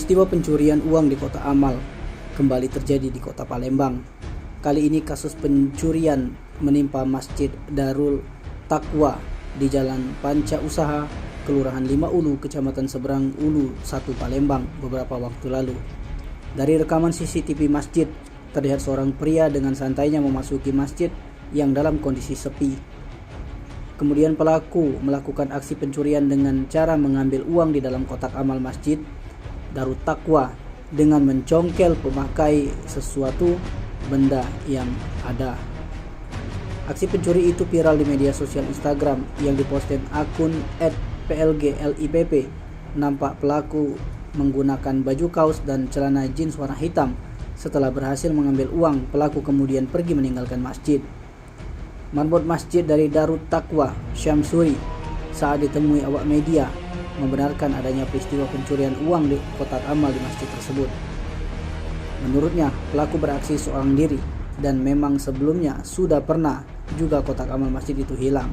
Peristiwa pencurian uang di Kota Amal kembali terjadi di Kota Palembang. Kali ini kasus pencurian menimpa Masjid Darul Taqwa di Jalan Panca Usaha, Kelurahan 5 Ulu, Kecamatan Seberang Ulu 1 Palembang beberapa waktu lalu. Dari rekaman CCTV masjid, terlihat seorang pria dengan santainya memasuki masjid yang dalam kondisi sepi. Kemudian pelaku melakukan aksi pencurian dengan cara mengambil uang di dalam kotak amal Masjid Darut Taqwa dengan mencongkel pemakai sesuatu benda yang ada. Aksi pencuri itu viral di media sosial Instagram yang diposting akun @plglipp. Nampak pelaku menggunakan baju kaos dan celana jeans warna hitam. Setelah berhasil mengambil uang, pelaku kemudian pergi meninggalkan masjid. Marbot masjid dari Darut Taqwa, Syamsuri, saat ditemui awak media, membenarkan adanya peristiwa pencurian uang di kotak amal di masjid tersebut. Menurutnya, pelaku beraksi seorang diri dan memang sebelumnya sudah pernah juga kotak amal masjid itu hilang.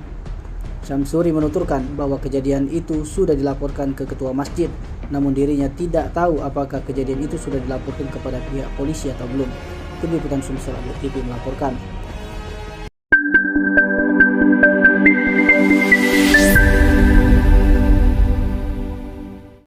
Syamsuri menuturkan bahwa kejadian itu sudah dilaporkan ke ketua masjid, namun dirinya tidak tahu apakah kejadian itu sudah dilaporkan kepada pihak polisi atau belum. Tim Liputan Sumsel Update TV melaporkan.